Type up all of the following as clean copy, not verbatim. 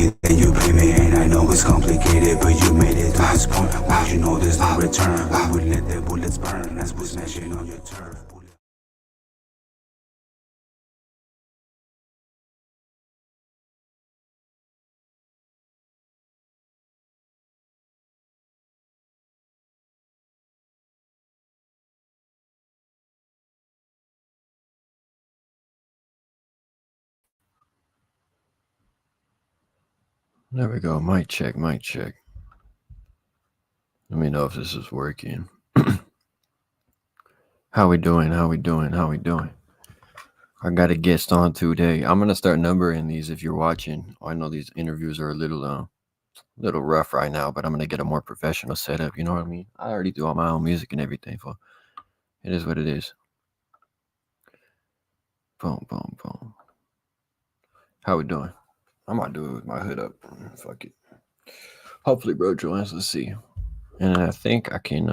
me, then you pay me. And I know it's complicated, but you made it to this point. Why you know there's no return? Why would let the bullets burn as we smashing on your turf? There we go. Mic check, mic check. Let me know if this is working. How we doing? How we doing? How we doing? I got a guest on today. I'm gonna start numbering these if you're watching. I know these interviews are a little rough right now, but I'm gonna get a more professional setup. You know what I mean? I already do all my own music and everything. So it is what it is. Boom, boom, boom. How we doing? I might do it with my hood up. Fuck it. Hopefully, bro joins. Let's see. And I think I can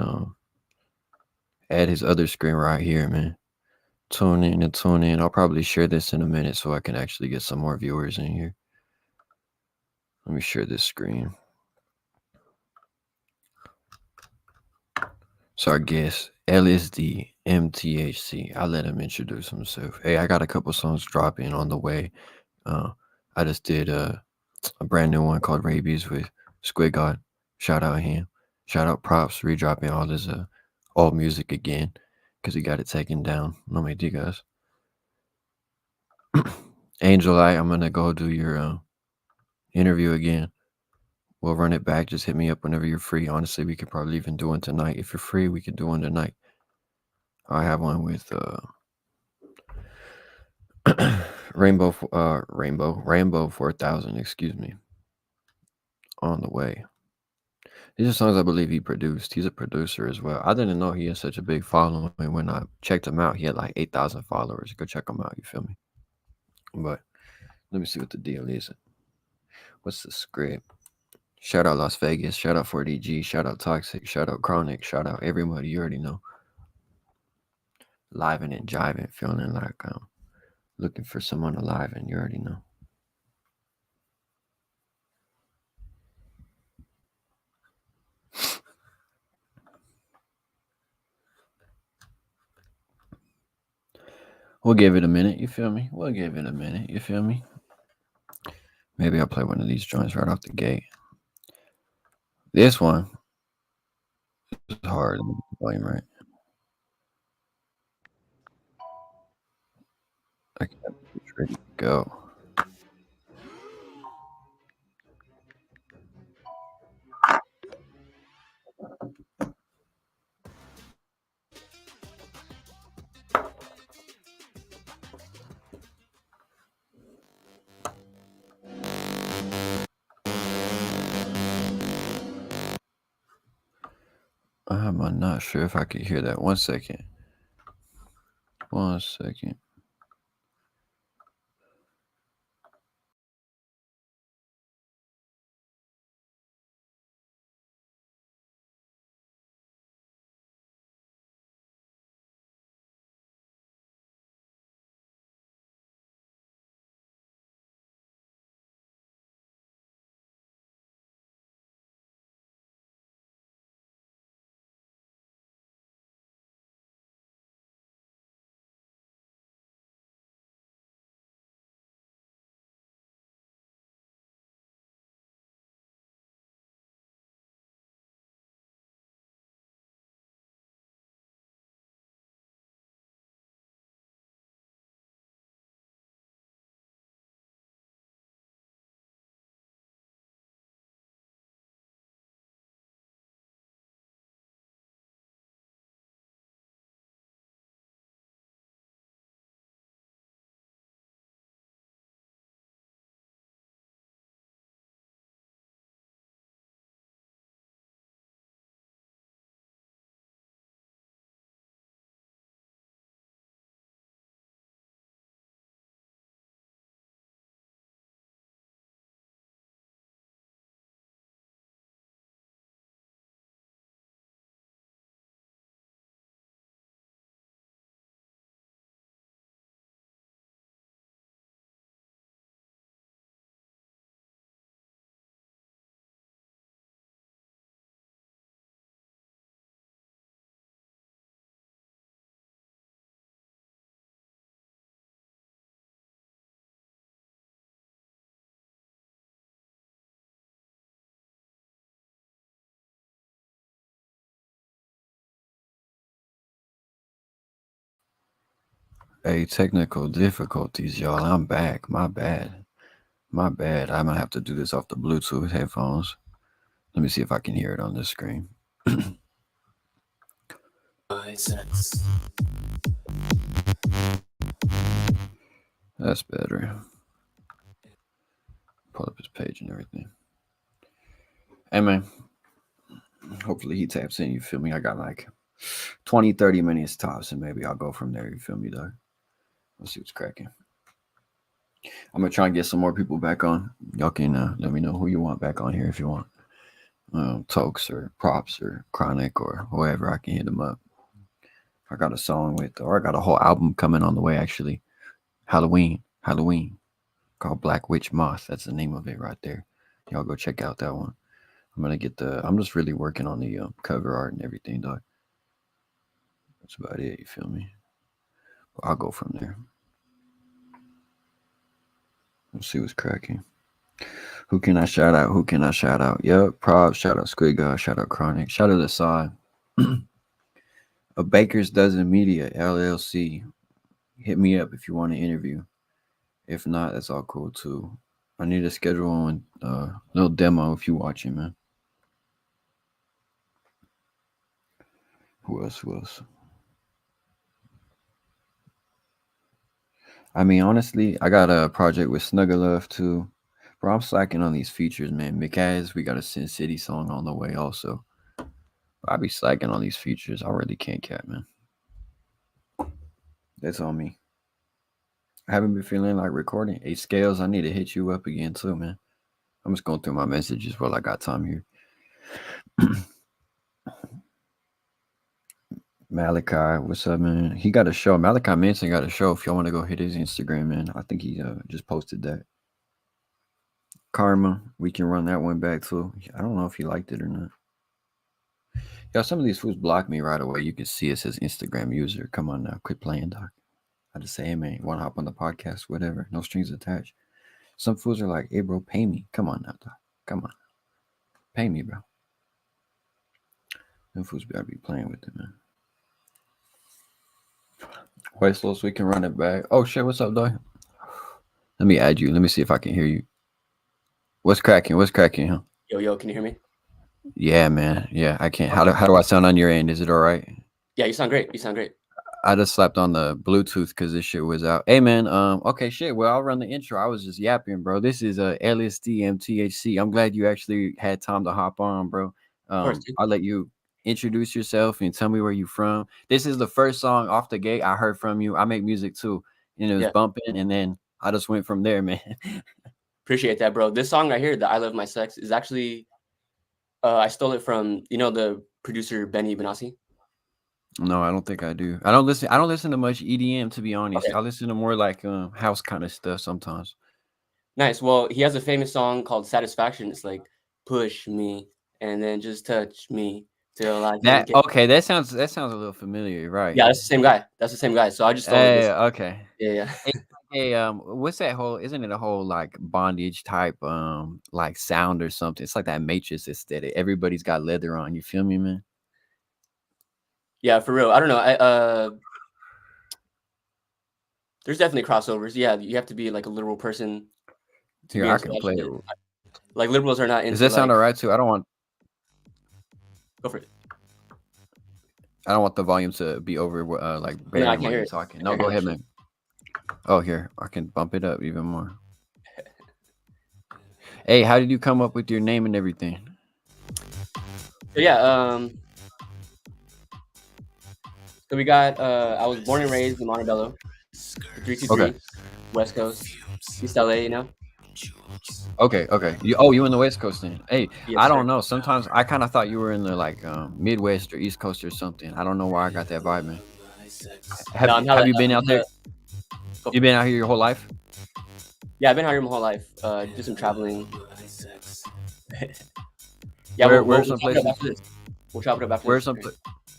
add his other screen right here, man. Tune in and tune in. I'll probably share this in a minute so I can actually get some more viewers in here. Let me share this screen. So I guess LSD MTHC. I'll let him introduce himself. Hey, I got a couple songs dropping on the way. I just did a brand new one called Rabies with Squid God. Shout out him. Shout out Props redropping all his old music again because he got it taken down. No me digas. Angel Eye, I'm gonna go do your interview again. We'll run it back. Just hit me up whenever you're free. Honestly, we could probably even do one tonight. If you're free, we could do one tonight. I have one with Rainbow 4000, excuse me, on the way. These are songs I believe he produced. He's a producer as well. I didn't know he had such a big following. When I checked him out, he had like 8,000 followers. Go check him out, you feel me? But let me see what the deal is. What's the script? Shout out Las Vegas. Shout out 4DG. Shout out Toxic. Shout out Chronic. Shout out everybody. You already know. Living and jiving. Feeling like I'm looking for someone alive, and you already know. We'll give it a minute. You feel me? We'll give it a minute. You feel me? Maybe I'll play one of these joints right off the gate. This one is hard. Volume right. Okay, it's ready to go. I'm not sure if I could hear that. 1 second. 1 second. Hey, technical difficulties, y'all. I'm back. My bad. My bad. I might have to do this off the Bluetooth headphones. Let me see if I can hear it on this screen. That's better. Pull up his page and everything. Hey, man. Hopefully he taps in. You feel me? I got like 20, 30 minutes tops, and maybe I'll go from there. You feel me, though? Let's see what's cracking. I'm gonna try and get some more people back on. Y'all can let me know who you want back on here if you want. Tokes or Props or Chronic or whoever, I can hit them up. I got a song with, or I got a whole album coming on the way actually. Halloween, called Black Witch Moth. That's the name of it right there. Y'all go check out that one. I'm just really working on the cover art and everything, dog. That's about it. You feel me? I'll go from there. Let's see what's cracking. Who can I shout out? Yep, Props. Shout out Squid God. Shout out Chronic. Shout out Aside. A Baker's Dozen Media LLC. Hit me up if you want an interview. If not, that's all cool too. I need to schedule one little demo if you watching, man. Who else? I mean, honestly, I got a project with Snuggle too. Bro, I'm slacking on these features, man. Mikaz, we got a Sin City song on the way also. I be slacking on these features. I really can't cap, man. That's on me. I haven't been feeling like recording. Hey, Scales, I need to hit you up again too, man. I'm just going through my messages while I got time here. Malachi, what's up, man? He got a show. Malachi Manson got a show. If y'all want to go hit his Instagram, man, I think he just posted that. Karma, we can run that one back too. I don't know if he liked it or not. Yeah, some of these fools block me right away. You can see it says Instagram user. Come on now, quit playing, dog. I just say, hey man, want to hop on the podcast? Whatever, no strings attached. Some fools are like, hey bro, pay me. Come on now, dog. Come on, pay me, bro. Them fools gotta be playing with it, man. Wait, slow so we can run it back. Oh shit, what's up, dog? Let me add you. Let me see if I can hear you. What's cracking? Huh? Yo, can you hear me? Yeah, man. Yeah, I can. How do I sound on your end? Is it all right? Yeah, you sound great. I just slapped on the Bluetooth because this shit was out. Hey man, okay, shit. Well, I'll run the intro. I was just yapping, bro. This is LSD MTHC. I'm glad you actually had time to hop on, bro. Of course, I'll let you introduce yourself and tell me where you from. This is the first song off the gate I heard from you. I make music too, and it was bumping, and then I just went from there, man. Appreciate that, bro. This song right here, the I Love My Sex, is actually I stole it from the producer Benny Benassi. No, I don't think I do. I don't listen to much EDM, to be honest. Okay. I listen to more like house kind of stuff sometimes. Nice. Well, he has a famous song called Satisfaction. It's like push me and then just touch me till I can get. Okay, that sounds a little familiar, right? Yeah, that's the same guy. So I just stole this. Okay. Yeah. Hey, what's that whole? Isn't it a whole like bondage type like sound or something? It's like that Matrix aesthetic. Everybody's got leather on. You feel me, man? Yeah, for real. I don't know. There's definitely crossovers. Yeah, you have to be like a literal person. Here, I can play it. Like liberals are not into. Does that sound alright too? I don't want. Go for it. I don't want the volume to be over like No, I can't hear it. talking. No, go ahead, man. Oh, here, I can bump it up even more. Hey, how did you come up with your name and everything? So yeah, so we got I was born and raised in Montebello, 323, West Coast, East LA, you know. Okay. You in the West Coast then? Hey, yes, I don't know. Sometimes I kind of thought you were in the like Midwest or East Coast or something. I don't know why I got that vibe, man. Have you been out there? You been out here your whole life? Yeah, I've been out here my whole life. Do some traveling. Yeah, where's some places? We'll chop it up after.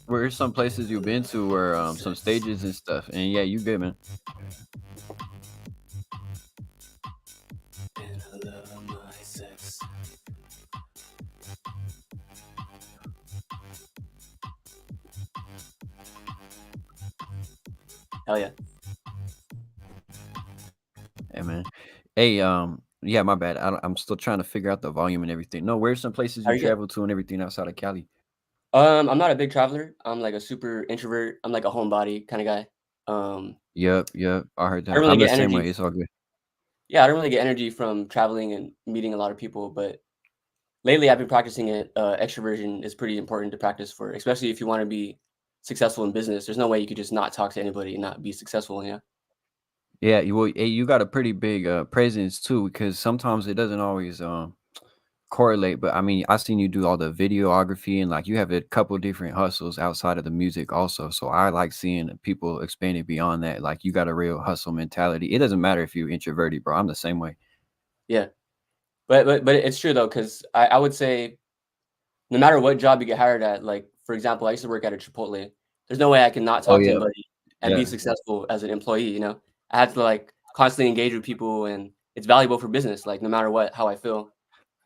Where's some places you've been to where some stages and stuff? And yeah, you good, man. Hell yeah. Hey, yeah, my bad. I'm still trying to figure out the volume and everything. No, where's some places Are you you good? travel to and everything outside of Cali? I'm not a big traveler. I'm like a super introvert. I'm like a homebody kind of guy. Um, Yep, yep. I heard I don't that. really I'm the get same energy. way. It's all good. Yeah, I don't really get energy from traveling and meeting a lot of people, but lately I've been practicing it. Extroversion is pretty important to practice for, especially if you want to be successful in business. There's no way you could just not talk to anybody and not be successful. Yeah. Yeah, hey, you got a pretty big presence too, because sometimes it doesn't always correlate. But I mean, I seen you do all the videography and like you have a couple different hustles outside of the music also. So I like seeing people expanding beyond that. Like you got a real hustle mentality. It doesn't matter if you're introverted, bro. I'm the same way. Yeah. But it's true though, because I would say no matter what job you get hired at, like for example, I used to work at a Chipotle. There's no way I can not Oh talk to yeah, anybody and be yeah. successful as an employee. I had to like constantly engage with people, and it's valuable for business. Like no matter what, how I feel,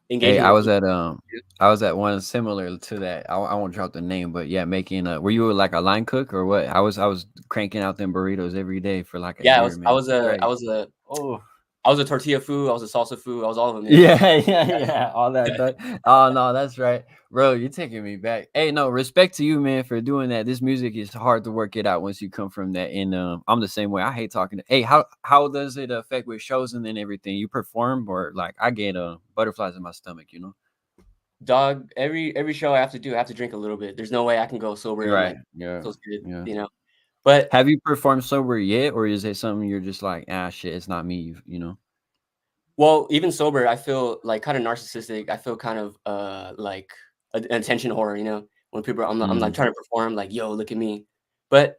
Hey, engaging with people. I was at one similar to that. I won't drop the name, but yeah, making were you like a line cook or what? I was cranking out them burritos every day for like a Yeah, year, I man. was a I Right. was a Oh. I was a tortilla foo, I was a salsa foo, I was all of them. Yeah, yeah, all that. Oh no, that's right, bro. You're taking me back. Hey, no, respect to you, man, for doing that. This music is hard to work it out once you come from that, and I'm the same way. I hate talking. Hey, how does it affect with shows and then everything? You perform or like I get butterflies in my stomach, you know? Dog, every show I have to do, I have to drink a little bit. There's no way I can go sober and Right. like Yeah. feel good, Yeah. But Have you performed sober yet, or is it something you're just like, ah, shit, it's not me, you know? well, even sober, I feel like kind of narcissistic. I feel kind of like an attention whore, when people I'm like Mm. trying to perform like, yo, look at me. But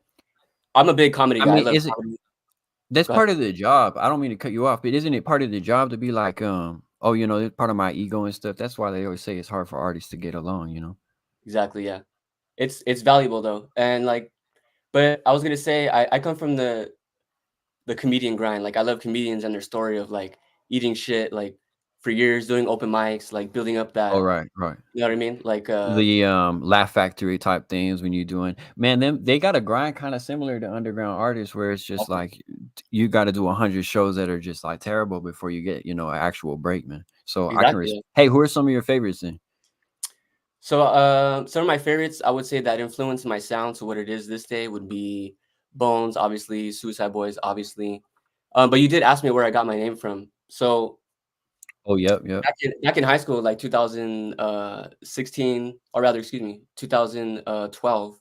I'm a big comedy I guy. I mean, love is it comedy. that's Go ahead. part of the job. I don't mean to cut you off, but isn't it part of the job to be like, oh, it's part of my ego and stuff. That's why they always say it's hard for artists to get along, you know? Exactly, yeah. It's valuable though. And like, but I was gonna say I come from the comedian grind. Like I love comedians and their story of like eating shit like for years, doing open mics, like building up Oh, that, right, right. you know what I mean? Like The Laugh Factory type things when you're doing, man, them they got a grind kind of similar to underground artists where it's just okay, like you got to do 100 shows that are just like terrible before you get, an actual break, man. So I can exactly. Yeah. hey, who are some of your favorites then? So, some of my favorites, I would say that influenced my sound to what it is this day would be Bones, obviously, Suicide Boys, obviously. But you did ask me where I got my name from. So Oh, yep, yep. back in high school, like 2016, or rather, excuse me, 2012,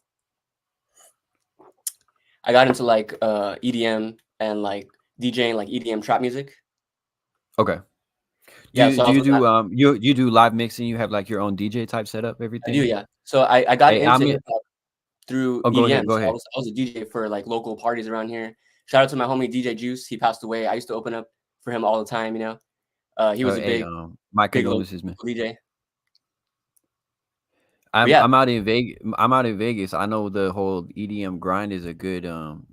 I got into like EDM and like DJing, like EDM trap music. Okay. Yeah, so I Do was you with that. do you do live mixing? You have like your own DJ type setup, I do, everything? yeah. So I got Hey, I into mean, hip hop through oh, go EDM. ahead, go So ahead. I was a DJ for like local parties around here. Shout out to my homie DJ Juice. He passed away. I used to open up for him all the time. He was a Hey, big, my big local condolences, man. DJ. But I'm yeah, I'm out in Vegas. I'm out in Vegas. I know the whole EDM grind is a good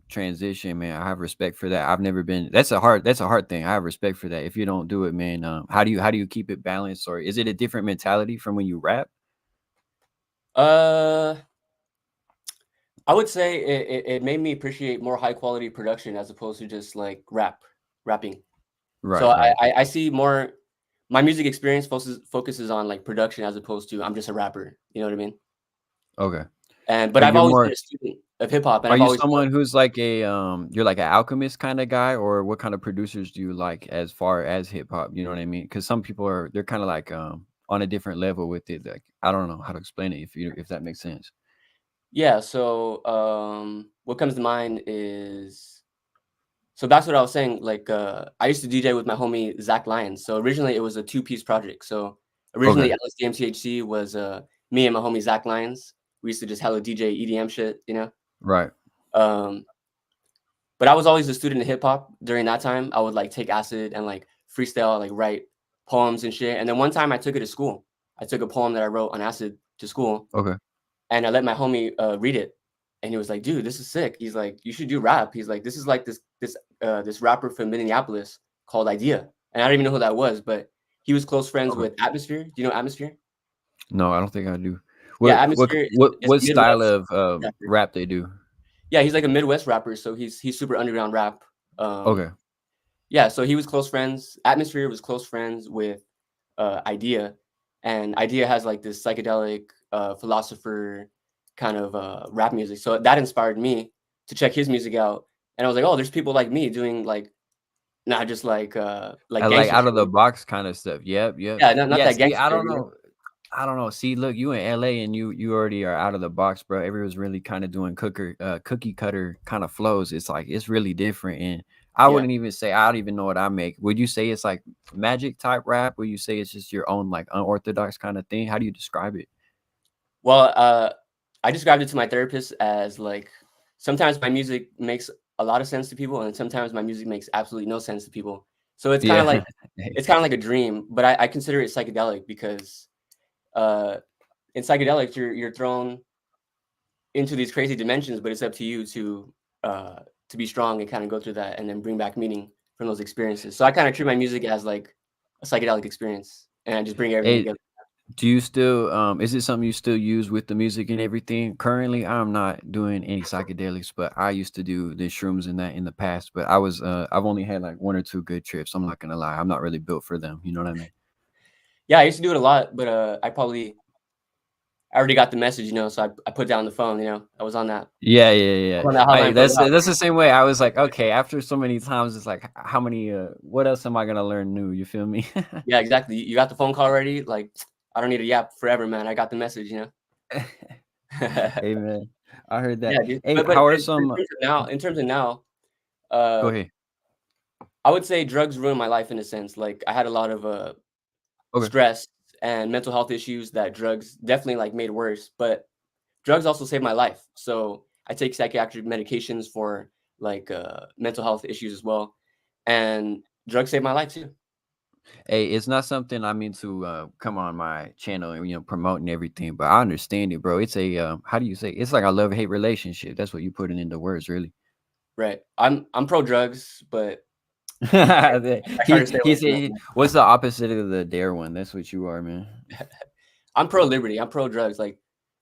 transition, man. I have respect for that. I've never been. That's a hard thing. I have respect for that. If you don't do it, man, how do you keep it balanced, or is it a different mentality from when you rap? uh, I would say it made me appreciate more high quality production as opposed to just like rapping. So Right, right. I see more. My music experience focuses on like production as opposed to I'm just a rapper. You know what I mean? Okay. But Are I've you always been more? a student of hip hop, and Are I've you always someone who's like you're like an alchemist kind of guy, or what kind of producers do you like as far as hip hop? You know what I mean? Because some people they're kind of like on a different level with it. Like I don't know how to explain it if that makes sense. Yeah, so, what comes to mind is so that's what I was saying, like, I used to DJ with my homie Zach Lyons. So originally it was a two-piece project. So originally Okay. LSDMTHC was, me and my homie Zach Lyons. We used to just hella DJ EDM shit. Right. Um, but I was always a student of hip hop during that time. I would, like, take acid and, like, freestyle, like, write poems and shit. And then one time I took it to school. I took a poem that I wrote on acid to school, Okay. and I let my homie read it, and he was like, "Dude, this is sick." He's like, "You should do rap." He's like, "This is like this rapper from Minneapolis called Idea," and I don't even know who that was, but he was close friends Okay. with Atmosphere. Do you know Atmosphere? No, I don't think I do. Yeah, What what Atmosphere what is a what style Midwest of rapper. rap they do? Yeah, he's like a Midwest rapper, so he's super underground rap. Um, Okay. Yeah, so he was close friends. Atmosphere was close friends with Idea, and Idea has like this psychedelic philosopher kind of rap music. So that inspired me to check his music out, and I was like, oh, there's people like me doing like not just like Like gangster out of shit. the box kind of stuff. Yep, yep. Yeah, not Yeah, that see, gangster I shit, don't know. I don't know. See, look, you in LA and you already are out of the box, bro. Everyone's really kind of doing cookie cutter kind of flows. It's like it's really different. And I Yeah. wouldn't even say I don't even know what I make. Would you say it's like magic type rap? Would you say it's just your own like unorthodox kind of thing? How do you describe it? Well, I described it to my therapist as like sometimes my music makes a lot of sense to people, and sometimes my music makes absolutely no sense to people. So it's kind of Yeah. like it's kind of like a dream, but I consider it psychedelic because uh, in psychedelics you're thrown into these crazy dimensions, but it's up to you to be strong and kind of go through that and then bring back meaning from those experiences. So I kind of treat my music as like a psychedelic experience, and I just bring everything Hey, together. do you still is it something you still use with the music and everything? Currently, I'm not doing any psychedelics, but I used to do the shrooms and that in the past. But I've only had like one or two good trips. I'm not gonna lie. I'm not really built for them. You know what I mean? Yeah, I used to do it a lot, but I already got the message, so I put down the phone, I was on that Yeah, yeah, yeah. on that I hotline for a while. that's the same way. I was like, okay, after so many times, it's like, how many? What else am I gonna learn new? You feel me? Yeah, exactly. You got the phone call already? Like, I don't need a yap forever, man. I got the message. Hey man, I heard Yeah, that. dude. Hey, But how are in some? terms of now, Go uh, ahead. I would say drugs ruined my life in a sense. Like, I had a lot of Okay. stress and mental health issues that drugs definitely like made worse. But drugs also saved my life. So I take psychiatric medications for like mental health issues as well, and drugs saved my life too. Hey, it's not something I mean to come on my channel and promoting everything, but I understand it, bro. It's a how do you say? It's like a love hate relationship. That's what you put it into words, really. Right. I'm pro drugs, but I try he to stay he away from said, them. "What's the opposite of the dare one?" That's what you are, man. I'm pro liberty. I'm pro drugs. Like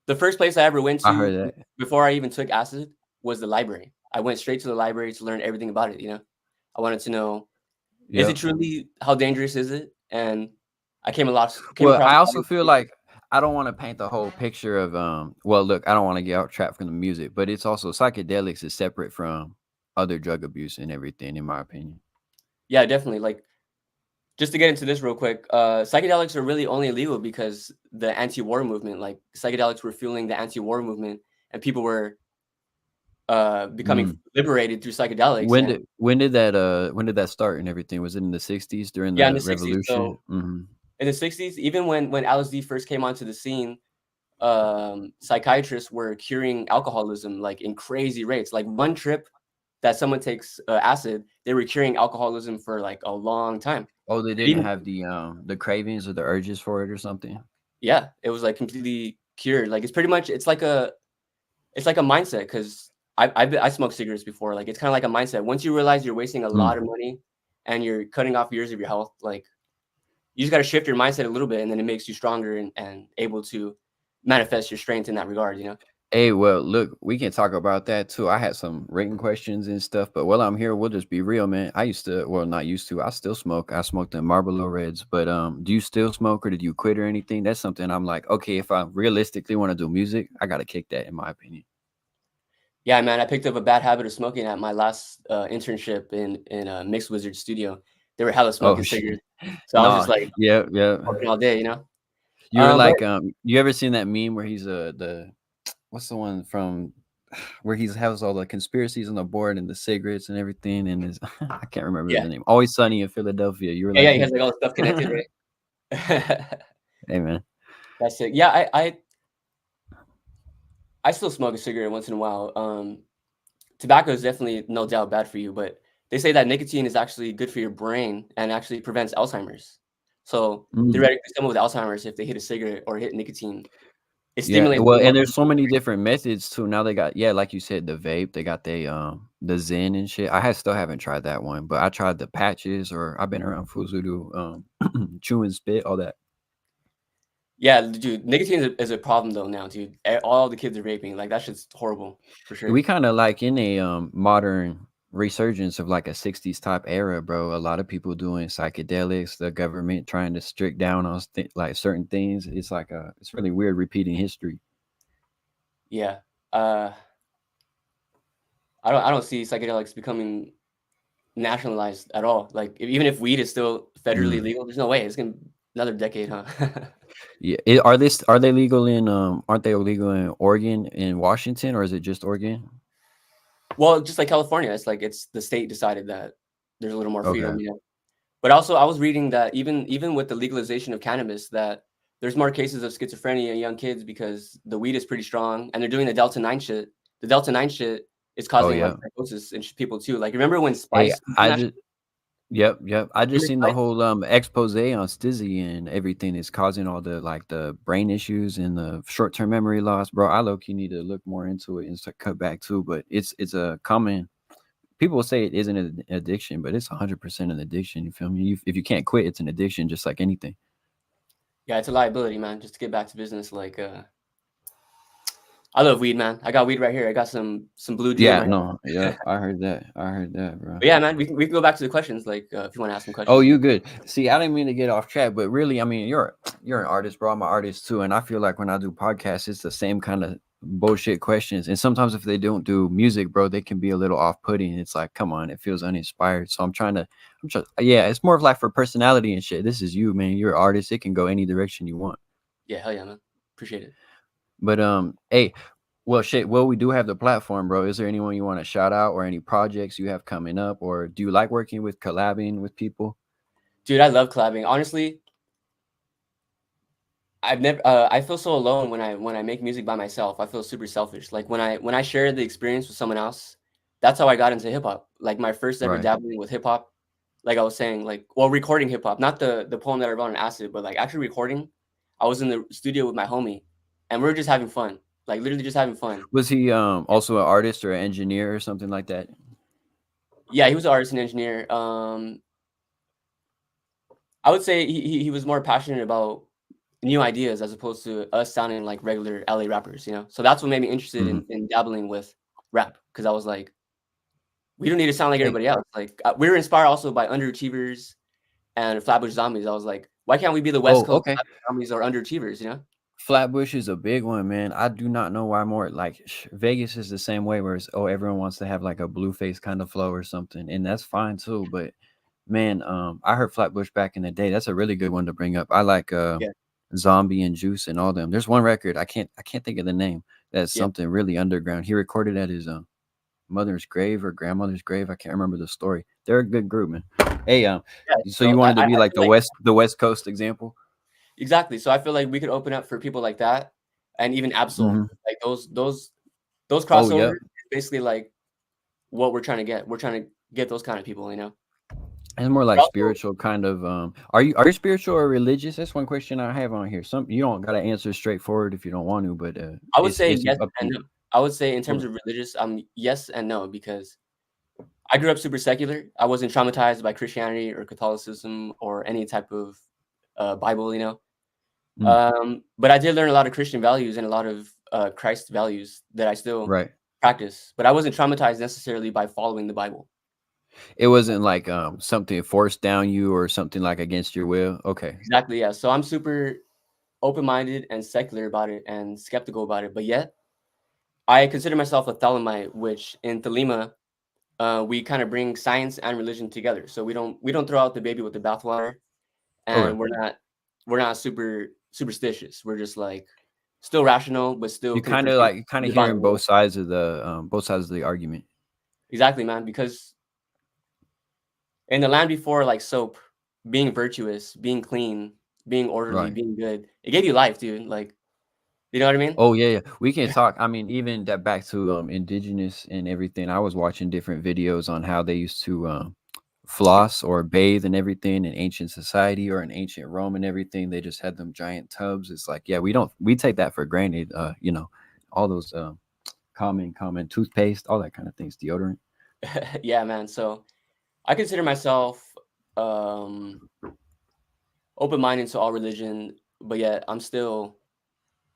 the first place I ever went I heard to that. before I even took acid was the library. I went straight to the library to learn everything about it. I wanted to know, is it Yep. truly, how dangerous is it? And I came Well, across I a lot also of feel information. like I don't want to paint the whole picture of well, look, I don't want to get out trapped from the music, but it's also psychedelics is separate from other drug abuse and everything, in my opinion. Yeah, definitely. Like just to get into this real quick, psychedelics are really only illegal because the anti-war movement, like psychedelics were fueling the anti-war movement, and people were becoming Mm. liberated through psychedelics. And When did that start and everything? Was it in the 60s during yeah, in the the 60s. revolution? So Mhm. in the 60s, even when LSD first came onto the scene, psychiatrists were curing alcoholism like in crazy rates. Like one trip that someone takes acid, they were curing alcoholism for like a long time. Oh, they And didn't even have the cravings or the urges for it or something? yeah, it was like completely cured. Like it's like a mindset because I smoked cigarettes before. Like it's kind of like a mindset. Once you realize you're wasting a lot of Mm. money and you're cutting off years of your health, like you just got to shift your mindset a little bit, and then it makes you stronger and able to manifest your strength in that regard. Hey, well, look, we can talk about that too. I had some written questions and stuff, but while I'm here, we'll just be real, man. I used to, well, not used to, I still smoke. I smoked the Marlboro Reds, but do you still smoke or did you quit or anything? That's something I'm like, okay, if I realistically want to do music, I gotta kick that, in my opinion. Yeah, man, I picked up a bad habit of smoking at my last internship in a Mixed Wizard studio. They were hella Oh smoking shit. cigarettes, so I was just No, like yeah, yeah. smoking all day. You were But like, you ever seen that meme where he's the what's the one from where he has all the conspiracies on the board and the cigarettes and everything and his I can't remember yeah, the name. Always Sunny in Philadelphia. You were yeah, like yeah, he has him. like all the stuff connected, right? Hey man. That's it. Yeah, I still smoke a cigarette once in a while. Tobacco is definitely no doubt bad for you, but they say that nicotine is actually good for your brain and actually prevents Alzheimer's. So Mm. theoretically, someone with Alzheimer's, if they hit a cigarette or hit nicotine, it Yeah, stimulates well, the and muscle there's so many different methods too. Now they got yeah, like you said, the vape. They got the Zen and shit. Still haven't tried that one, but I tried the patches or I've been around fools who do chew and spit, all that. Yeah, dude, nicotine is a problem though now, dude. All the kids are vaping. Like that shit's horrible for sure. We kind of like in a modern. resurgence of like a 60s type era, bro. A lot of people doing psychedelics, the government trying to strict down on like certain things. It's like it's really weird repeating history. Yeah. I don't see psychedelics becoming nationalized at all. Like even if weed is still federally legal, there's no way it's gonna another decade, huh? Yeah, are they legal in aren't they illegal in Oregon and Washington, or is it just Oregon? Well, just like California, it's the state decided that there's a little more Okay. freedom, you know. But also, I was reading that even with the legalization of cannabis, that there's more cases of schizophrenia in young kids because the weed is pretty strong, and they're doing the Delta 9 shit. The Delta 9 shit is Oh causing like yeah. psychosis in people too. Like remember when Hey, Spice was doing I that shit? just yep. I just Remember seen the Spice? whole expose on Stizzy and everything is causing all the like the brain issues and the short term memory loss, bro. I low key need to look more into it and cut back too. But it's a common. People say it isn't an addiction, but it's 100% an addiction. You feel me? If you can't quit, it's an addiction, just like anything. Yeah, it's a liability, man. Just to get back to business, like I love weed, man. I got weed right here. I got some blue dream Yeah, right no, here. yeah, I heard that. I heard that, bro. But yeah, man, we can go back to the questions. Like if you want to ask some Oh, questions. you good? See, I didn't mean to get off track, but really, I mean, you're an artist, bro. I'm an artist too, and I feel like when I do podcasts, it's the same kind of bullshit questions. And sometimes if they don't do music, bro, they can be a little off-putting. It's like, come on, it feels uninspired. So yeah, it's more of like for personality and shit. This is you, man. You're an artist. It can go any direction you want. Yeah, hell yeah, man. Appreciate it. But hey, well, shit. Well, we do have the platform, bro. Is there anyone you want to shout out, or any projects you have coming up, or do you like working with collabing with people? Dude, I love collabing. Honestly, I've never I feel so alone when I make music by myself. I feel super selfish. Like when I share the experience with someone else, that's how I got into hip hop. Like my first ever Right. dabbling with hip hop, like I was saying, like well, recording hip hop, not the poem that I wrote on acid, but like actually recording. I was in the studio with my homie and we were just having fun. Like literally just having fun. Was he also an artist or an engineer or something like that? Yeah, he was an artist and engineer. I would say he was more passionate about new ideas as opposed to us sounding like regular LA rappers, you know? So that's what made me interested Mhm. in dabbling with rap because I was like, we don't need to sound like Hey, everybody else. Like we were inspired also by Underachievers and Flatbush Zombies. I was like, why can't we be the West oh, Coast okay. Flatbush Zombies or Underachievers, you know? Flatbush is a big one, man. I do not know why more like Vegas is the same way, where it's everyone wants to have like a Blueface kind of flow or something, and that's fine too. But man, I heard Flatbush back in the day. That's a really good one to bring up. I like Yeah, Zombie and Juice and all them. There's one record I can't think of the name. That's yeah, something really underground. He recorded at his mother's grave or grandmother's grave. I can't remember the story. They're a good group, man. Hey, yeah. so So you wanted to I be like feel like the West Coast example? exactly. So I feel like we could open up for people like that and even Absol. Hmm. Like those Oh, crossovers yep. is basically like what we're trying to get. We're trying to get those kind of people, you know? It's more But like also, spiritual kind of. Are you spiritual or religious? That's one question I have on here. Some you don't gotta answer straightforward if you don't want to, but I would say it's yes up to and you. no. I would say in terms Okay. of religious, yes and no because I grew up super secular. I wasn't traumatized by Christianity or Catholicism or any type of Bible, you know. Mm, But I did learn a lot of Christian values and a lot of Christ values that I still right. practice. But I wasn't traumatized necessarily by following the Bible. It wasn't like something forced down you or something like against your will. Okay. Exactly, yeah. So I'm super open-minded and secular about it and skeptical about it. But yet, I consider myself a Thelemite, which in Thelema, we kind of bring science and religion together. So we don't throw out the baby with the bathwater, Okay. and we're not super superstitious. We're just like still rational, but still You can kind of appreciate like the divine hearing world. both sides of the argument. Exactly, man. Because in the land before, like soap, being virtuous, being clean, being orderly, Right. being good, it gave you life, dude. Like, you know what I mean? Oh yeah. We can talk. I mean, even that back to indigenous and everything. I was watching different videos on how they used to floss or bathe and everything in ancient society or in ancient Rome and everything. They just had them giant tubs. It's like, yeah, we take that for granted. All those common toothpaste, all that kind of things, deodorant. Yeah, man. So I consider myself um open-minded to all religion, but yet I'm still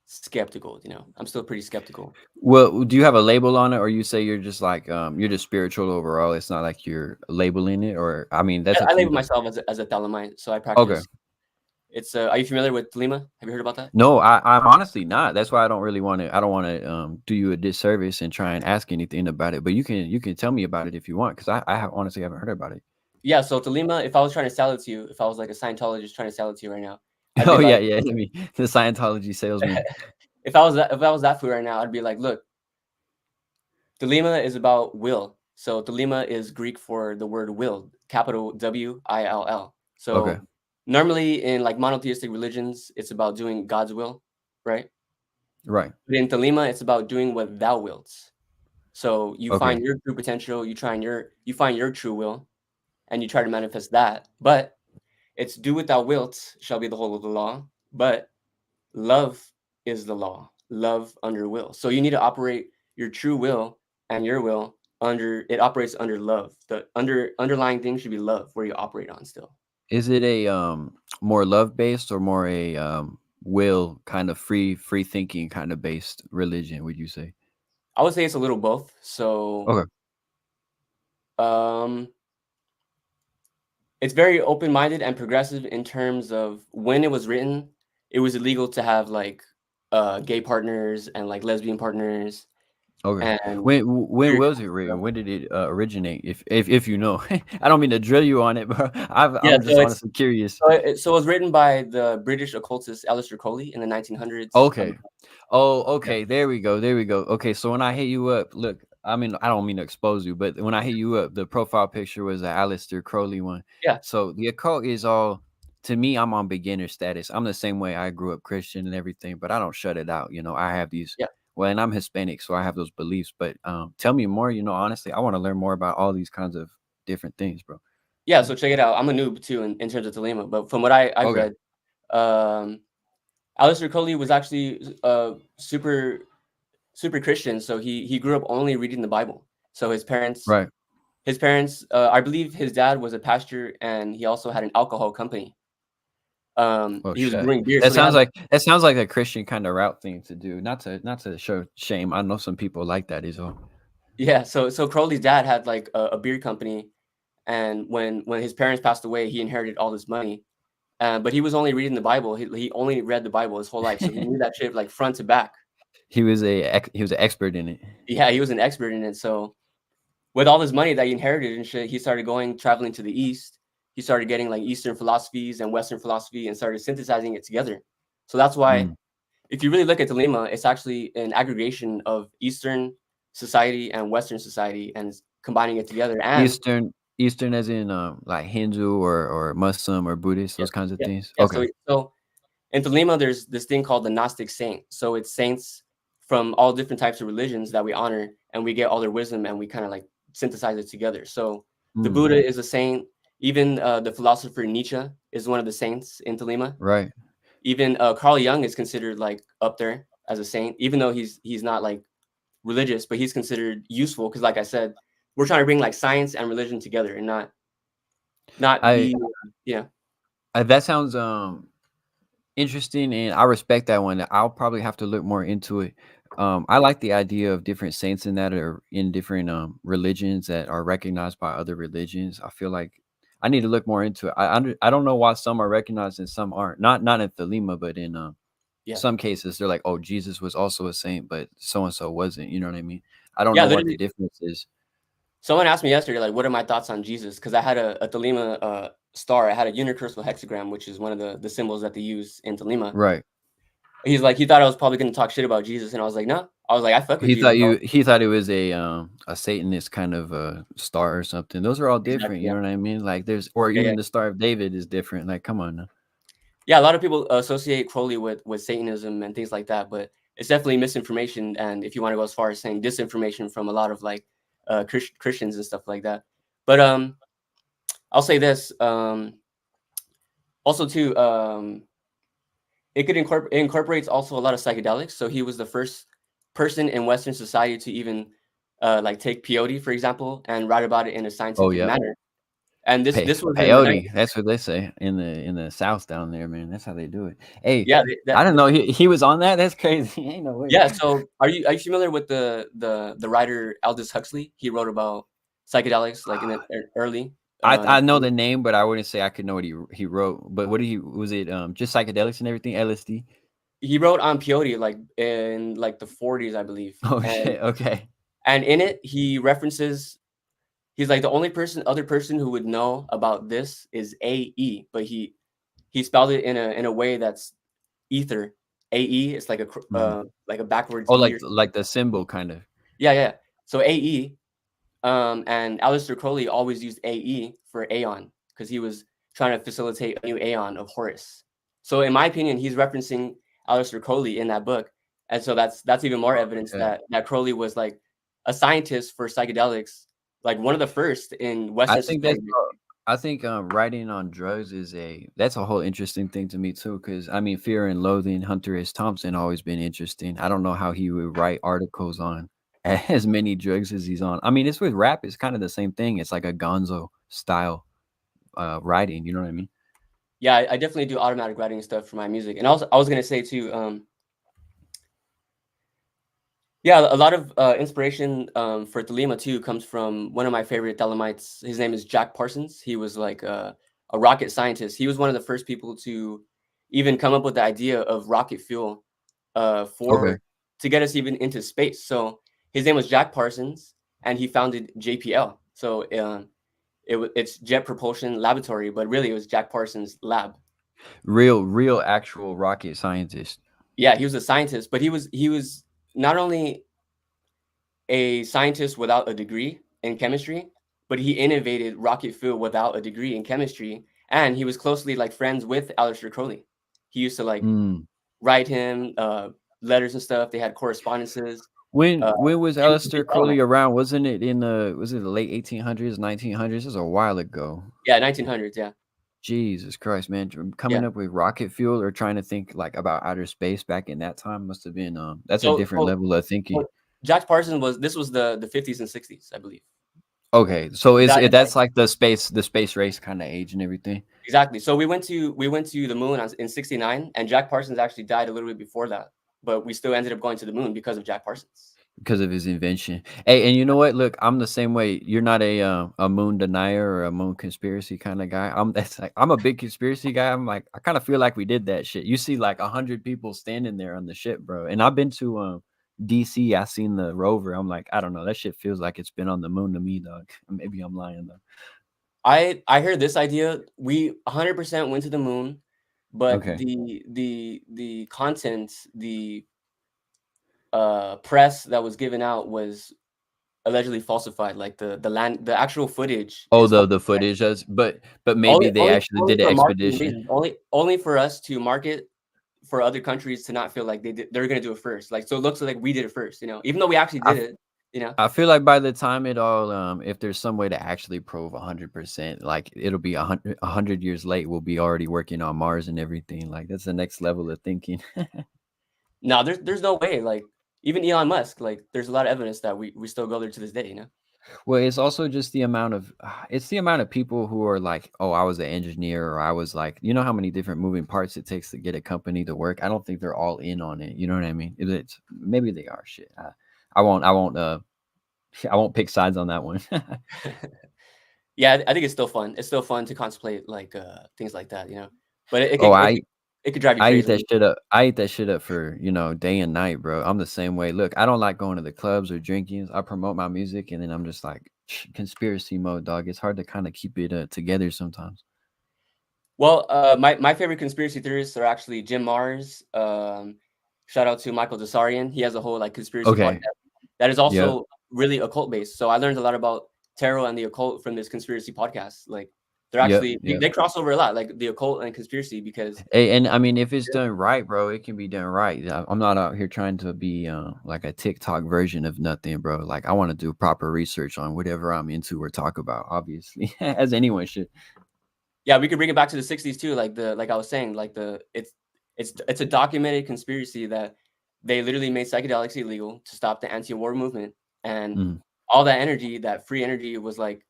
skeptical. I'm still pretty skeptical. Well, do you have a label on it, or you say you're just like you're just spiritual overall? It's not like you're labeling it, or I mean, that's up I to you label though. myself as a Thelemite, so I Okay. practice. It's are you familiar with Thelema? Have you heard about that? No, I'm honestly not. That's why I don't really want to. I don't want to do you a disservice and try and ask anything about it. But you can tell me about it if you want, because honestly haven't heard about it. Yeah, so Thelema, if I was trying to sell it to you, if I was like a Scientologist trying to sell it to you right now, I'd Oh be yeah, like, yeah. I mean, the Scientology salesman. if I was that fool right now, I'd be like, look, Thelema is about will. So Thelema is Greek for the word will, capital WILL. So Okay. normally in like monotheistic religions, it's about doing God's will, right? Right. But in Thelema, it's about doing what thou wilt. So you Okay. find your true potential, you find your true will, and you try to manifest that. But it's do what thou wilt shall be the whole of the law. But love is the law. Love under will. So you need to operate your true will and your will it operates under love. The underlying thing should be love where you operate on still. Is it a more love based or more a will kind of free thinking kind of based religion? Would you say? I would say it's a little both. So Okay. it's very open-minded and progressive in terms of when it was written. It was illegal to have like gay partners and like lesbian partners. Okay. And When was it written? When did it originate? If you know, I don't mean to drill you on it, but yeah, I'm just honestly curious. so it was written by the British occultist Aleister Crowley in the 1900s. Okay. Oh, Yeah. okay. There we go. There we go. Okay. So when I hit you up, look, I mean, I don't mean to expose you, but when I hit you up, the profile picture was an Aleister Crowley one. Yeah. So the occult is all, to me, I'm on beginner status. I'm the same way. I grew up Christian and everything, but I don't shut it out. I have these, Yeah. well, and I'm Hispanic, so I have those beliefs. But tell me more. Honestly, I want to learn more about all these kinds of different things, bro. Yeah, so check it out. I'm a noob too in terms of Thelema, but from what I've Okay. read, Aleister Crowley was actually super Christian. So he grew up only reading the Bible. So his parents, Right. I believe his dad was a pastor, and he also had an alcohol company. Oh, He was shit. brewing beer. That So they had, sounds like a Christian kind of route thing to do. Not to show shame. I know some people like that as well. yeah. So Crowley's dad had like a beer company, and when his parents passed away, he inherited all this money. But he was only reading the Bible. He only read the Bible his whole life, so he knew that shit like front to back. He was an expert in it. Yeah, he was an expert in it. So with all this money that he inherited and shit, he started traveling to the East. He started getting like Eastern philosophies and Western philosophy and started synthesizing it together. So that's why, if you really look at Thelema, it's actually an aggregation of Eastern society and Western society and combining it together. And Eastern as in like Hindu or Muslim or Buddhist, those kinds of things. yeah. Okay. So in Thelema, there's this thing called the Gnostic saint. So it's saints from all different types of religions that we honor, and we get all their wisdom and we kind of like synthesize it together. So the Buddha is a saint. Even the philosopher Nietzsche is one of the saints in Thelema. Right. Even Carl Jung is considered like up there as a saint, even though he's not like religious, but he's considered useful because, like I said, we're trying to bring like science and religion together and not that sounds interesting, and I respect that one. I'll probably have to look more into it. I like the idea of different saints in that are in different religions that are recognized by other religions. I feel like I need to look more into it. I don't know why some are recognized and some aren't. Not in Thelema, but in some cases they're like, oh, Jesus was also a saint, but so and so wasn't. You know what I mean? I don't know what the difference is. Someone asked me yesterday, like, what are my thoughts on Jesus? Because I had a Thelema star. I had a unicursal hexagram, which is one of the symbols that they use in Thelema. Right. He's like, he thought I was probably going to talk shit about Jesus, and I was like, no. I was like, I fuck with Jesus. He thought it was a Satanist kind of a star or something. Those are all different. You know what I mean? Like even the Star of David is different. Like, come on now. Yeah, a lot of people associate Crowley with Satanism and things like that, but it's definitely misinformation. And if you want to go as far as saying disinformation from a lot of like Christians and stuff like that. But I'll say this also too. It incorporates also a lot of psychedelics. So he was the first person in Western society to even like take peyote, for example, and write about it in a scientific manner. And this was in the Peyote. 90s. That's what they say in the South down there, man. That's how they do it. Hey, Yeah, I didn't know he was on that. That's crazy. Ain't no way. yeah. So are you familiar with the writer Aldous Huxley? He wrote about psychedelics like in the early. I know the name, but I wouldn't say I could know what he wrote. But what did he was it just psychedelics and everything? LSD? He wrote on peyote like in like the 40s, I believe. Oh And shit. Okay. in it he references, he's like, the only other person who would know about this is AE, but he spelled it in a way that's ether. AE, it's like a backwards Oh, E. like the symbol kind of. Yeah. So AE, and Aleister Crowley always used AE for aeon because he was trying to facilitate a new aeon of Horus. So in my opinion, he's referencing Aleister Crowley in that book, and so that's even more evidence that Crowley was like a scientist for psychedelics, like one of the first in Westchester. I think writing on drugs that's a whole interesting thing to me too. Because I mean, Fear and Loathing, Hunter S. Thompson always been interesting. I don't know how he would write articles on as many drugs as he's on. I mean, it's with rap. It's kind of the same thing. It's like a Gonzo style writing. You know what I mean? Yeah, I definitely do automatic writing stuff for my music, and I was gonna say too. Yeah, a lot of inspiration for Thelema too comes from one of my favorite Thelemites. His name is Jack Parsons. He was like a rocket scientist. He was one of the first people to even come up with the idea of rocket fuel Okay. to get us even into space. So his name was Jack Parsons, and he founded JPL. So it's Jet Propulsion Laboratory, but really it was Jack Parsons Lab. Real actual rocket scientist. Yeah, he was a scientist, but he was not only a scientist without a degree in chemistry, but he innovated rocket fuel without a degree in chemistry, and he was closely like friends with Aleister Crowley. He used to like write him letters and stuff. They had correspondences. When was Aleister Crowley around? Was it the late 1800s, 1900s? This was a while ago. Yeah, 1900s. Yeah. Jesus Christ, man! Coming up with rocket fuel or trying to think like about outer space back in that time must have been that's a different level of thinking. Jack Parsons was the 50s and 60s, I believe. Okay, so that's like the space race kind of age and everything. Exactly. So we went to the moon in '69, and Jack Parsons actually died a little bit before that, but we still ended up going to the moon because of Jack Parsons. Because of his invention. Hey, and you know what? Look, I'm the same way. You're not a moon denier or a moon conspiracy kind of guy. I'm a big conspiracy guy. I'm like, I kind of feel like we did that shit. You see like 100 people standing there on the ship, bro. And I've been to DC. I seen the rover. I'm like, I don't know. That shit feels like it's been on the moon to me, dog. Maybe I'm lying though. I heard this idea. We 100% went to the moon, but okay. the content, the press that was given out was allegedly falsified. Like the actual footage. Oh, the footage does, but maybe they actually did an expedition. Only for us to market for other countries to not feel like they're gonna do it first. Like, so it looks like we did it first, you know, even though we actually did it. You know, I feel like by the time it all, if there's some way to actually prove 100%, like it'll be 100 years late, we'll be already working on Mars and everything. Like that's the next level of thinking. No, there's no way. Like even Elon Musk, like there's a lot of evidence that we still go there to this day. You know. Well, it's also just the amount of people who are like, oh, I was an engineer, or I was like, you know how many different moving parts it takes to get a company to work. I don't think they're all in on it. You know what I mean? It's maybe they are. Shit. I won't pick sides on that one. Yeah, I think it's still fun. It's still fun to contemplate like things like that, you know. But it could drive you crazy. I eat that shit up. I eat that shit up for, day and night, bro. I'm the same way. Look, I don't like going to the clubs or drinking. I promote my music, and then I'm just like conspiracy mode, dog. It's hard to kind of keep it together sometimes. Well, my favorite conspiracy theorists are actually Jim Marrs. Shout out to Michael Desarian. He has a whole like conspiracy podcast that is also really occult based. So I learned a lot about tarot and the occult from this conspiracy podcast. Like they're actually they cross over a lot, like the occult and conspiracy, because and I mean, if it's done right, bro, it can be done right. I'm not out here trying to be like a TikTok version of nothing, bro. Like I want to do proper research on whatever I'm into or talk about, obviously, as anyone should. Yeah, we could bring it back to the 60s too. Like I was saying, like it's a documented conspiracy that they literally made psychedelics illegal to stop the anti-war movement, and all that energy, that free energy, was like,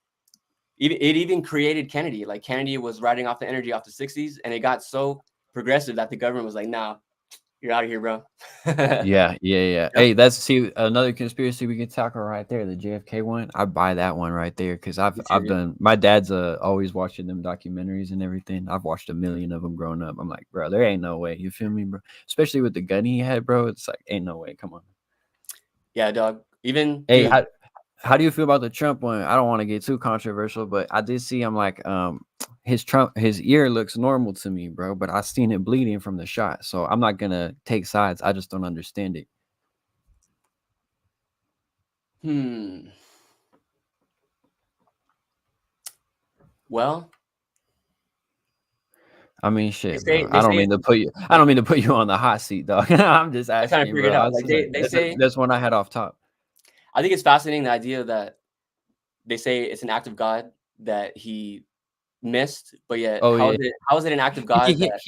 it even created Kennedy. Like Kennedy was riding off the energy off the 60s, and it got so progressive that the government was like, "Nah, you're out of here, bro." Yeah, yeah, yeah. Yep. Hey, that's see another conspiracy we can tackle right there, the JFK one. I buy that one right there because Me too, I've yeah. done. My dad's always watching them documentaries and everything. I've watched a million of them growing up. I'm like, bro, there ain't no way. You feel me, bro? Especially with the gun he had, bro. It's like, ain't no way. Come on. Yeah, dog. Even Hey, dude, how do you feel about the Trump one? I don't want to get too controversial, but I did see. I'm like, his ear looks normal to me, bro. But I seen it bleeding from the shot, so I'm not gonna take sides. I just don't understand it. well, I mean, they shit, say bro. they I don't say mean it's to put you. I don't mean to put you on the hot seat, dog. I'm just I trying to asking, figure it bro. out. Like That's one I had off top. I think it's fascinating the idea that they say it's an act of God that he missed, but yet Oh yeah, how is it an act of he God hit that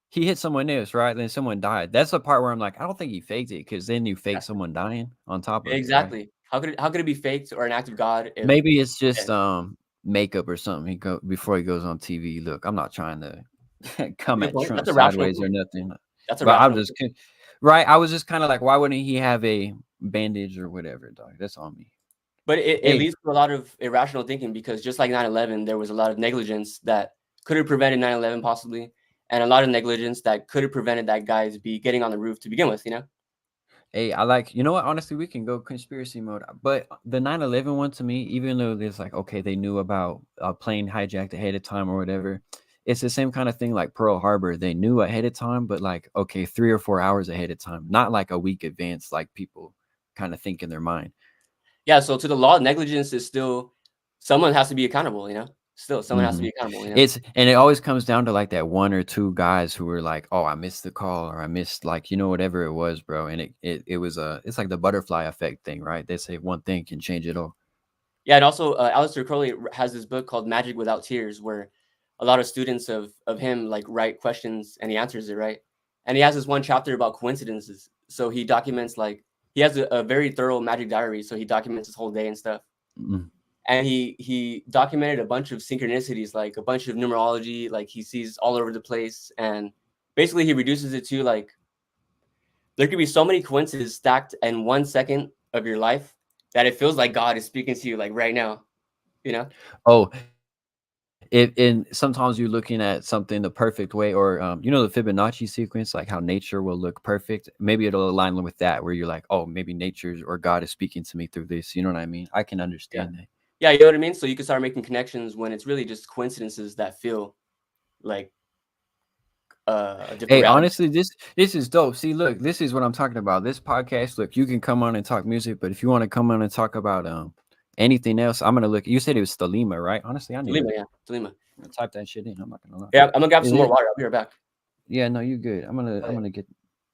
he hit someone else, right? Then someone died. That's the part where I'm like, I don't think he faked it because then you fake someone dying on top of it, right? exactly. How could it be faked or an act of God if Maybe it's just yeah, makeup or something. He go before he goes on TV. Look, I'm not trying to come good at point. Trump That's a rational sideways or point. nothing, That's a but I'm rational just point. right. I was just kind of like, why wouldn't he have a bandage or whatever, dog? That's on me. But it Hey, leads to a lot of irrational thinking because just like 9/11, there was a lot of negligence that could have prevented 9/11 possibly, and a lot of negligence that could have prevented that guy's be getting on the roof to begin with, you know? hey, I like, you know what? Honestly, we can go conspiracy mode. But the 9/11 one to me, even though there's like, okay, they knew about a plane hijacked ahead of time or whatever, it's the same kind of thing like Pearl Harbor. They knew ahead of time, but like, okay, 3 or 4 hours ahead of time, not like a week advance, like people kind of think in their mind. Yeah, so to the law, negligence is still someone has to be accountable, you know? Still, someone has to Mhm. be accountable, you know? It's and it always comes down to like that one or two guys who were like, "Oh, I missed the call," or "I missed like whatever it was, bro." And it was it's like the butterfly effect thing, right? They say one thing can change it all. Yeah, and also Aleister Crowley has this book called Magic Without Tears, where a lot of students of him like write questions and he answers it right. And he has this one chapter about coincidences. So he documents like he has a very thorough magic diary. So he documents his whole day and stuff. Mm. And he documented a bunch of synchronicities, like a bunch of numerology, like he sees all over the place. And basically he reduces it to like there could be so many coincidences stacked in 1 second of your life that it feels like God is speaking to you like right now, you know? Oh, it and sometimes you're looking at something the perfect way, or the Fibonacci sequence, like how nature will look perfect. Maybe it'll align with that, where you're like, oh, maybe nature or God is speaking to me through this. You know what I mean? I can Yeah. understand that. Yeah, you know what I mean? So you can start making connections when it's really just coincidences that feel like a different Hey, reality. honestly, this is dope. See, look, this is what I'm talking about. This podcast, look, you can come on and talk music, but if you want to come on and talk about anything else, I'm gonna look. You said it was Stalima, right? Honestly, I need Tolima, to yeah, Tolima. type that shit in. I'm not gonna lie. Yeah, I'm gonna grab Is some more it? water. I'll be right back. Yeah, no, you good. I'm Oh, yeah. gonna get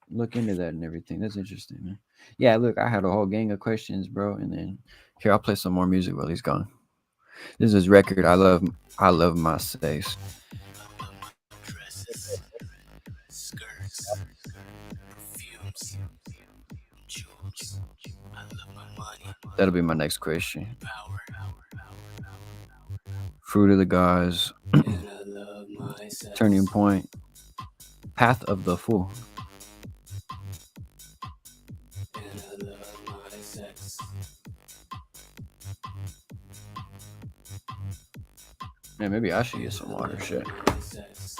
look into that and everything. That's interesting, man. Yeah, look, I had a whole gang of questions, bro, and then here I'll play some more music while he's gone. This is record. I love my space. Dresses, skirts, perfumes, jewels. I love my money, That'll be my next question. power, Fruit of the gods, and I love my sex. turning point, path of the fool. And I love my sex. Man, maybe I should get some water. Shit. My sex.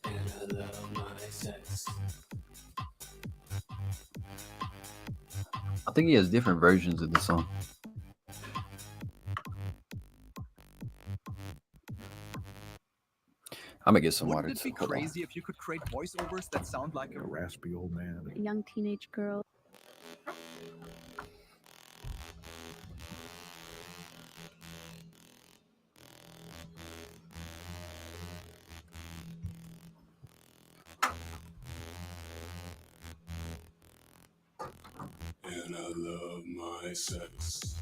And I love my sex. I think he has different versions of the song. I'm gonna get some water. Wouldn't it be Hold on. crazy if you could create voiceovers that sound like A a raspy old man. A young teenage girl. And I love my sex.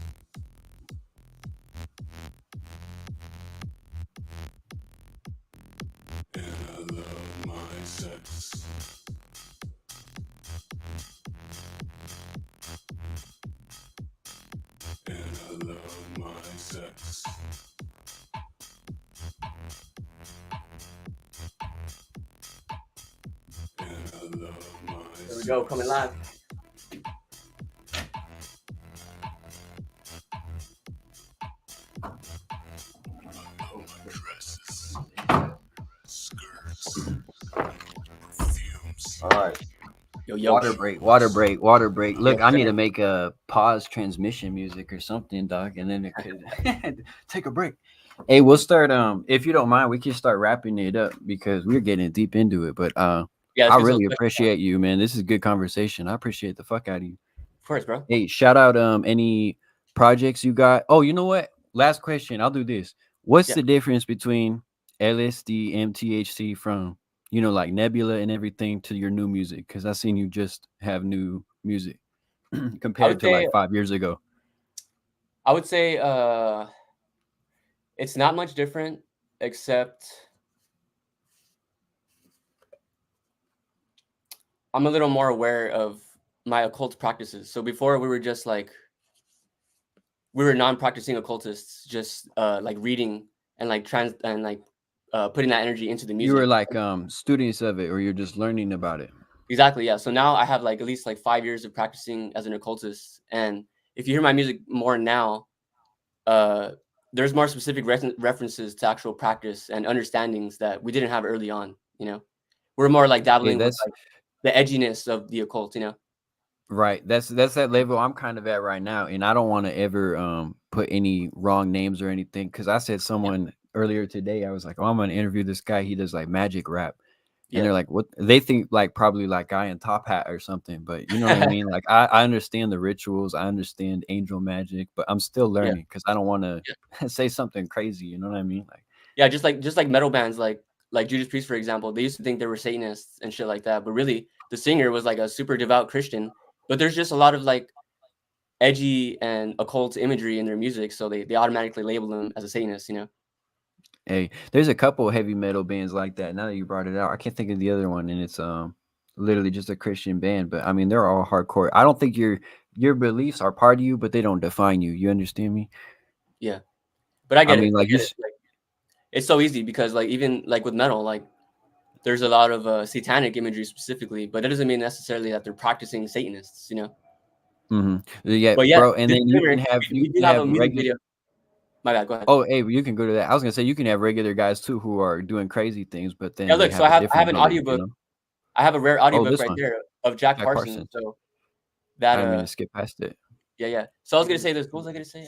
And I love my sex. sex. And I love my There we go, coming live. Oh, my dresses, skirts, perfumes. All right. Yo. Water break. Look, Yes, I need sir. to make a pause transmission music or something, dog, and then it could take a break. Hey, we'll start. If you don't mind, we can start wrapping it up because we're getting deep into it. But Yeah, I let's get really those- appreciate you, man. This is good conversation. I appreciate the fuck out of you. Of course, bro. Hey, shout out any projects you got. Oh, you know what? Last question. I'll do this. What's Yeah. the difference between LSD, MTHC from like Nebula and everything to your new music? Because I seen you just have new music compared to say- like 5 years ago. I would say it's not much different, except I'm a little more aware of my occult practices. So before we were just like we were non-practicing occultists, just like reading and like putting that energy into the music. You were like students of it, or you're just learning about it. Exactly, yeah. So now I have like at least like 5 years of practicing as an occultist, and if you hear my music more now, there's more specific references to actual practice and understandings that we didn't have early on. We're more like dabbling with that's like the edginess of the occult. right. That's that level I'm kind of at right now, and I don't want to ever put any wrong names or anything because I said someone earlier today. I was like, "Oh, I'm gonna interview this guy. He does like magic rap." And Yeah. they're like, what they think like probably like guy in top hat or something, but you know what I mean? Like I understand the rituals, I understand angel magic, but I'm still learning because I don't want to say something crazy, you know what I mean? Like Yeah, just like metal bands like Judas Priest, for example. They used to think they were Satanists and shit like that, but really the singer was like a super devout Christian. But there's just a lot of like edgy and occult imagery in their music, so they automatically label them as a Satanist. hey, there's a couple of heavy metal bands like that. Now that you brought it out, I can't think of the other one, and it's literally just a Christian band, but I mean they're all hardcore. I don't think your beliefs are part of you, but they don't define you. You understand me? Yeah, but I get mean, it. like I get it. Like, it's so easy because like even like with metal, like there's a lot of satanic imagery specifically, but that doesn't mean necessarily that they're practicing Satanists. Yeah, But yeah, bro, and then you disclaimer, can have we do have a music video. My bad, go ahead. Oh, hey, you can go to that. I was gonna say you can have regular guys too who are doing crazy things, but then Yeah, they look, so I a have different an belief, audiobook. you know? I have a rare audiobook this right one. there of Jack Jack Parsons. Parsons. So I that didn't mean to skip past it. yeah. So I was gonna say this. What was I gonna say?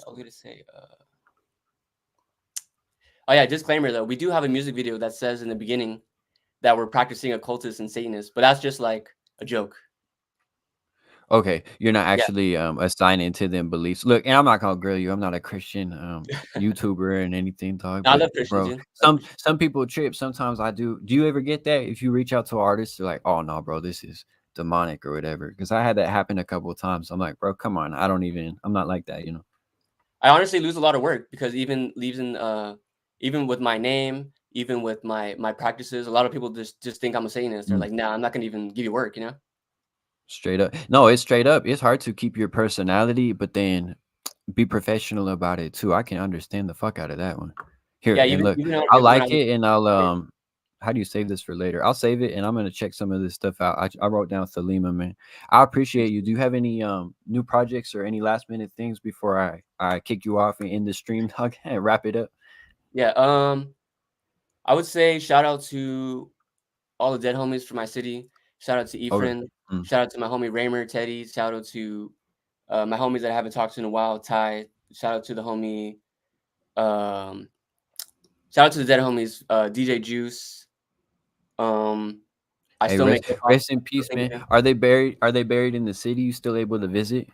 Oh yeah, disclaimer though. We do have a music video that says in the beginning that we're practicing occultists and Satanists, but that's just like a joke. Okay, you're not actually assigning to them beliefs. Look, and I'm not gonna grill you. I'm not a Christian YouTuber and anything, dog. I But love Christians, bro, dude. some people trip. Sometimes I do. Do you ever get that? If you reach out to artists, they're like, "Oh no, bro, this is demonic or whatever." Because I had that happen a couple of times. I'm like, bro, come on. I'm not like that, you know. I honestly lose a lot of work because even with my name, even with my practices, a lot of people just think I'm a Satanist. They're like, nah, I'm not gonna even give you work, Straight up. No, it's straight up. It's hard to keep your personality, but then be professional about it too. I can understand the fuck out of that one. Here, Yeah, and even look, even I when like it, and I'll how do you save this for later? I'll save it, and I'm gonna check some of this stuff out. I wrote down Thelema, man. I appreciate you. Do you have any new projects or any last minute things before I kick you off and end the stream and wrap it up? Yeah, I would say shout out to all the dead homies from my city. Shout out to Efren. Shout out to my homie Raymer, Teddy. Shout out to my homies that I haven't talked to in a while, Ty. Shout out to the homie. Shout out to the dead homies, DJ Juice. I Hey, still make rest in peace, man. Are they buried in the city? You still able to visit?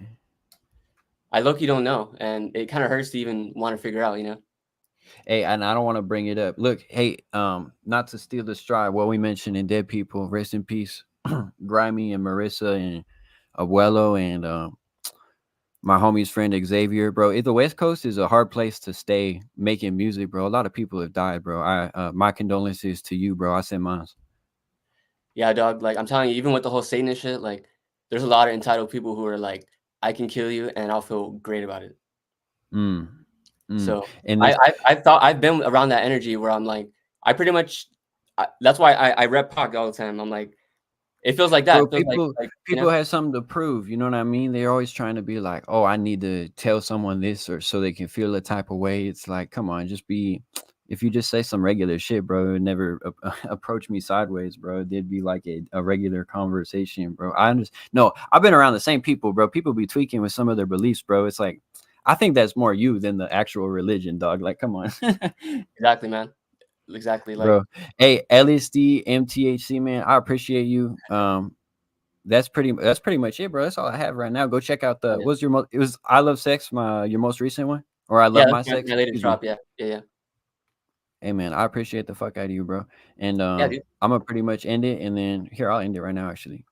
I low-key don't know, and it kind of hurts to even want to figure out, Hey, and I don't want to bring it up. Look, hey, not to steal the stride, what we mentioned in Dead People, rest in peace, Grimy and Marissa and Abuelo and my homie's friend Xavier, bro. The West Coast is a hard place to stay making music, bro. A lot of people have died, bro. My condolences to you, bro. I send mine. Yeah, dog. Like I'm telling you, even with the whole Satanist shit, like there's a lot of entitled people who are like, I can kill you and I'll feel great about it. Mm. So And I've been around that energy where I'm like, I pretty much, that's why I rep Pac all the time. I'm like, it feels like that. bro, It feels like people have something to prove. You know what I mean? They're always trying to be like, oh, I need to tell someone this or so they can feel a type of way. It's like, come on, just be. If you just say some regular shit, bro, it would never approach me sideways, bro. There'd be like a regular conversation, bro. No, I've been around the same people, bro. People be tweaking with some of their beliefs, bro. It's like, I think that's more you than the actual religion, dog. Like, come on. exactly, man. Exactly. Like, Bro. Hey, LSD, MTHC, man. I appreciate you. That's pretty much it, bro. That's all I have right now. Go check out the yeah, what's your it was I Love Sex, your most recent one? Or I Love My that's Sex? my latest Excuse me. drop. Yeah. Hey man, I appreciate the fuck out of you, bro. And Yeah, dude. I'm gonna pretty much end it, and then here I'll end it right now actually.